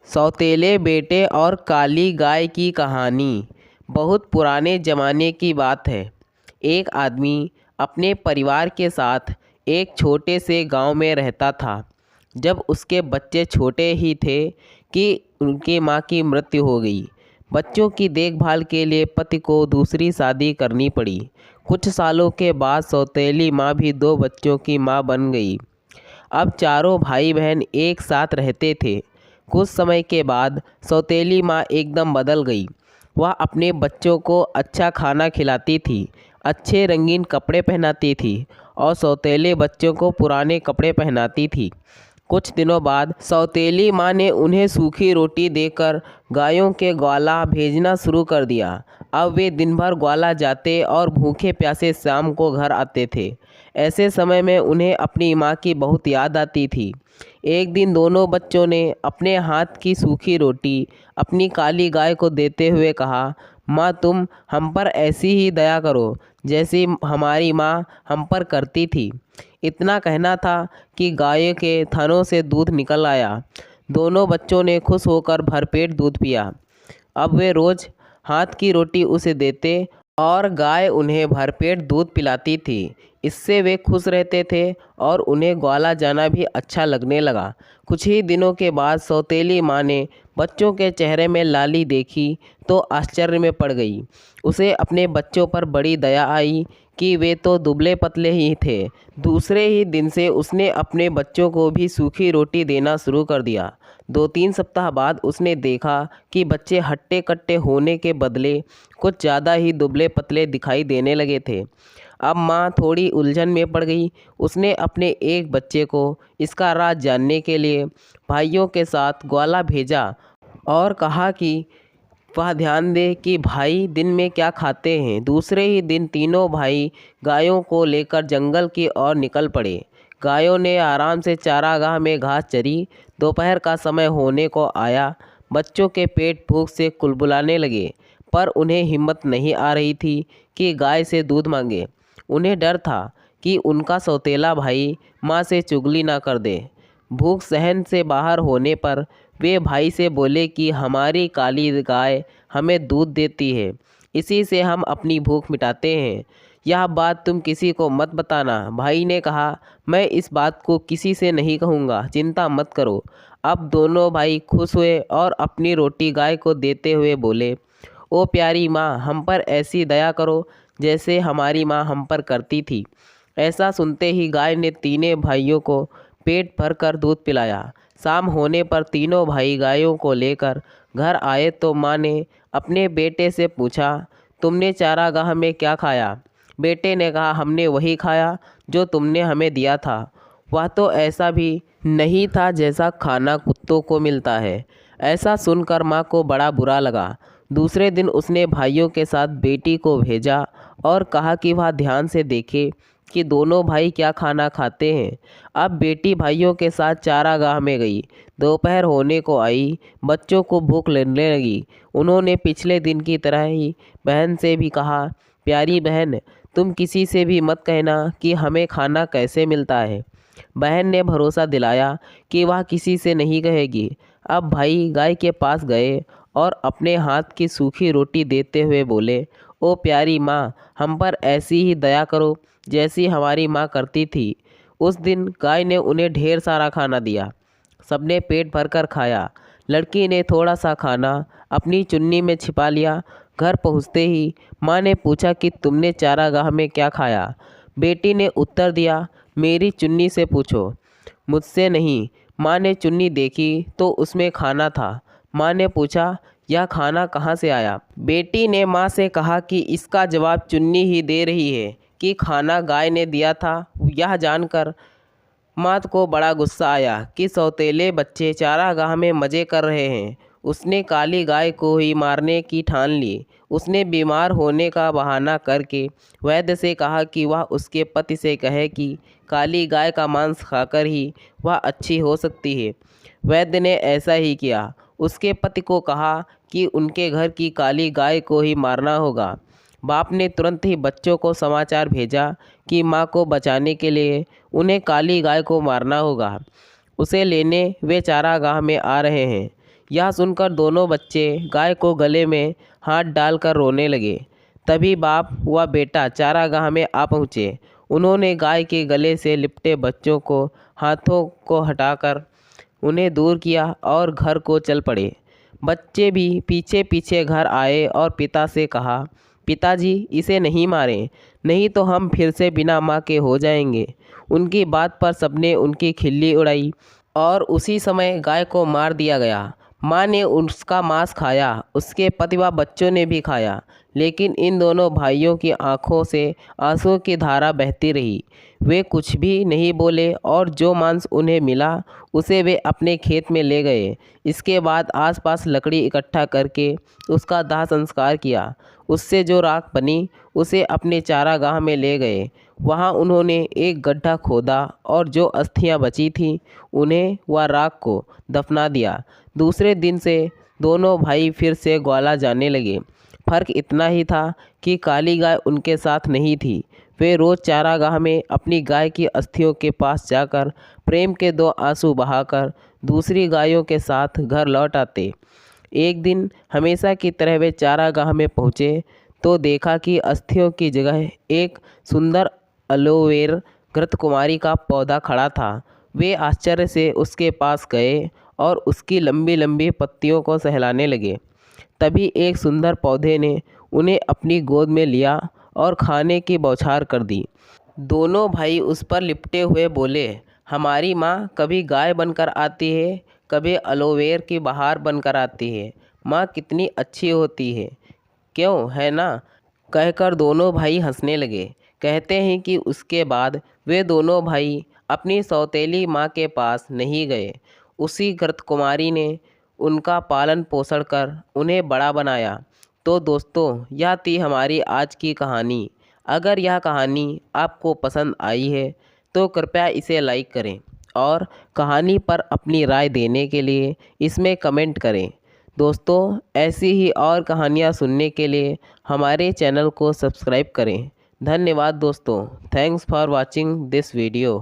सौतेले बेटे और काली गाय की कहानी बहुत पुराने ज़माने की बात है। एक आदमी अपने परिवार के साथ एक छोटे से गांव में रहता था। जब उसके बच्चे छोटे ही थे कि उनकी मां की मृत्यु हो गई। बच्चों की देखभाल के लिए पति को दूसरी शादी करनी पड़ी। कुछ सालों के बाद सौतेली मां भी दो बच्चों की मां बन गई। अब चारों भाई बहन एक साथ रहते थे। कुछ समय के बाद सौतेली माँ एकदम बदल गई। वह अपने बच्चों को अच्छा खाना खिलाती थी, अच्छे रंगीन कपड़े पहनाती थी और सौतेले बच्चों को पुराने कपड़े पहनाती थी। कुछ दिनों बाद सौतेली माँ ने उन्हें सूखी रोटी देकर गायों के ग्वाला भेजना शुरू कर दिया। अब वे दिन भर ग्वाला जाते और भूखे प्यासे शाम को घर आते थे। ऐसे समय में उन्हें अपनी माँ की बहुत याद आती थी। एक दिन दोनों बच्चों ने अपने हाथ की सूखी रोटी अपनी काली गाय को देते हुए कहा, माँ तुम हम पर ऐसी ही दया करो जैसी हमारी माँ हम पर करती थी। इतना कहना था कि गाय के थनों से दूध निकल आया। दोनों बच्चों ने खुश होकर भरपेट दूध पिया। अब वे रोज़ हाथ की रोटी उसे देते और गाय उन्हें भरपेट दूध पिलाती थी। इससे वे खुश रहते थे और उन्हें ग्वाला जाना भी अच्छा लगने लगा। कुछ ही दिनों के बाद सौतेली माँ ने बच्चों के चेहरे में लाली देखी तो आश्चर्य में पड़ गई। उसे अपने बच्चों पर बड़ी दया आई कि वे तो दुबले पतले ही थे। दूसरे ही दिन से उसने अपने बच्चों को भी सूखी रोटी देना शुरू कर दिया। 2-3 सप्ताह बाद उसने देखा कि बच्चे हट्टे कट्टे होने के बदले कुछ ज़्यादा ही दुबले पतले दिखाई देने लगे थे। अब माँ थोड़ी उलझन में पड़ गई। उसने अपने एक बच्चे को इसका राज जानने के लिए भाइयों के साथ ग्वाला भेजा और कहा कि वह ध्यान दे कि भाई दिन में क्या खाते हैं। दूसरे ही दिन तीनों भाई गायों को लेकर जंगल की ओर निकल पड़े। गायों ने आराम से चारागाह में घास चरी। दोपहर का समय होने को आया। बच्चों के पेट भूख से कुलबुलाने लगे, पर उन्हें हिम्मत नहीं आ रही थी कि गाय से दूध मांगे। उन्हें डर था कि उनका सौतेला भाई माँ से चुगली ना कर दे। भूख सहन से बाहर होने पर वे भाई से बोले कि हमारी काली गाय हमें दूध देती है, इसी से हम अपनी भूख मिटाते हैं। यह बात तुम किसी को मत बताना। भाई ने कहा, मैं इस बात को किसी से नहीं कहूँगा, चिंता मत करो। अब दोनों भाई खुश हुए और अपनी रोटी गाय को देते हुए बोले, ओ प्यारी माँ हम पर ऐसी दया करो जैसे हमारी माँ हम पर करती थी। ऐसा सुनते ही गाय ने तीनों भाइयों को पेट भर कर दूध पिलाया। शाम होने पर तीनों भाई गायों को लेकर घर आए तो माँ ने अपने बेटे से पूछा, तुमने चारागाह में क्या खाया? बेटे ने कहा, हमने वही खाया जो तुमने हमें दिया था। वह तो ऐसा भी नहीं था जैसा खाना कुत्तों को मिलता है। ऐसा सुनकर माँ को बड़ा बुरा लगा। दूसरे दिन उसने भाइयों के साथ बेटी को भेजा और कहा कि वह ध्यान से देखे कि दोनों भाई क्या खाना खाते हैं। अब बेटी भाइयों के साथ चारागाह में गई। दोपहर होने को आई। बच्चों को भूख लगने लगी। उन्होंने पिछले दिन की तरह ही बहन से भी कहा, प्यारी बहन तुम किसी से भी मत कहना कि हमें खाना कैसे मिलता है। बहन ने भरोसा दिलाया कि वह किसी से नहीं कहेगी। अब भाई गाय के पास गए और अपने हाथ की सूखी रोटी देते हुए बोले, ओ प्यारी माँ हम पर ऐसी ही दया करो जैसी हमारी माँ करती थी। उस दिन गाय ने उन्हें ढेर सारा खाना दिया। सबने पेट भरकर खाया। लड़की ने थोड़ा सा खाना अपनी चुन्नी में छिपा लिया। घर पहुँचते ही माँ ने पूछा कि तुमने चारागाह में क्या खाया? बेटी ने उत्तर दिया, मेरी चुन्नी से पूछो, मुझसे नहीं। माँ ने चुन्नी देखी तो उसमें खाना था। माँ ने पूछा, यह खाना कहाँ से आया? बेटी ने माँ से कहा कि इसका जवाब चुन्नी ही दे रही है कि खाना गाय ने दिया था। यह जानकर माँ को बड़ा गुस्सा आया कि सौतेले बच्चे चारागाह में मज़े कर रहे हैं। उसने काली गाय को ही मारने की ठान ली। उसने बीमार होने का बहाना करके वैद्य से कहा कि वह उसके पति से कहे कि काली गाय का मांस खाकर ही वह अच्छी हो सकती है। वैद्य ने ऐसा ही किया। उसके पति को कहा कि उनके घर की काली गाय को ही मारना होगा। बाप ने तुरंत ही बच्चों को समाचार भेजा कि माँ को बचाने के लिए उन्हें काली गाय को मारना होगा। उसे लेने वे चारागाह में आ रहे हैं। यह सुनकर दोनों बच्चे गाय को गले में हाथ डालकर रोने लगे। तभी बाप व बेटा चारागाह में आ पहुँचे। उन्होंने गाय के गले से लिपटे बच्चों को हाथों को हटाकर उन्हें दूर किया और घर को चल पड़े। बच्चे भी पीछे पीछे घर आए और पिता से कहा, पिताजी इसे नहीं मारें, नहीं तो हम फिर से बिना माँ के हो जाएंगे। उनकी बात पर सबने उनकी खिल्ली उड़ाई और उसी समय गाय को मार दिया गया। माँ ने उसका मांस खाया, उसके पति व बच्चों ने भी खाया, लेकिन इन दोनों भाइयों की आंखों से आंसू की धारा बहती रही। वे कुछ भी नहीं बोले और जो मांस उन्हें मिला उसे वे अपने खेत में ले गए। इसके बाद आसपास लकड़ी इकट्ठा करके उसका दाह संस्कार किया। उससे जो राख बनी उसे अपने चारागाह में ले गए। वहाँ उन्होंने एक गड्ढा खोदा और जो अस्थियाँ बची थीं उन्हें व राख को दफना दिया। दूसरे दिन से दोनों भाई फिर से ग्वाला जाने लगे। फर्क इतना ही था कि काली गाय उनके साथ नहीं थी। वे रोज़ चारागाह में अपनी गाय की अस्थियों के पास जाकर प्रेम के 2 आंसू बहाकर दूसरी गायों के साथ घर लौट आते। एक दिन हमेशा की तरह वे चारागाह में पहुँचे तो देखा कि अस्थियों की जगह एक सुंदर एलोवेरा घृतकुमारी का पौधा खड़ा था। वे आश्चर्य से उसके पास गए और उसकी लंबी लंबी पत्तियों को सहलाने लगे। तभी एक सुंदर पौधे ने उन्हें अपनी गोद में लिया और खाने की बौछार कर दी। दोनों भाई उस पर लिपटे हुए बोले, हमारी माँ कभी गाय बनकर आती है, कभी एलोवेरा की बहार बनकर आती है। माँ कितनी अच्छी होती है, क्यों है ना? कहकर दोनों भाई हंसने लगे। कहते हैं कि उसके बाद वे दोनों भाई अपनी सौतेली माँ के पास नहीं गए। उसी घृतकुमारी ने उनका पालन पोषण कर उन्हें बड़ा बनाया। तो दोस्तों, यह थी हमारी आज की कहानी। अगर यह कहानी आपको पसंद आई है तो कृपया इसे लाइक करें और कहानी पर अपनी राय देने के लिए इसमें कमेंट करें। दोस्तों, ऐसी ही और कहानियाँ सुनने के लिए हमारे चैनल को सब्सक्राइब करें। धन्यवाद दोस्तों। Thanks for watching this video.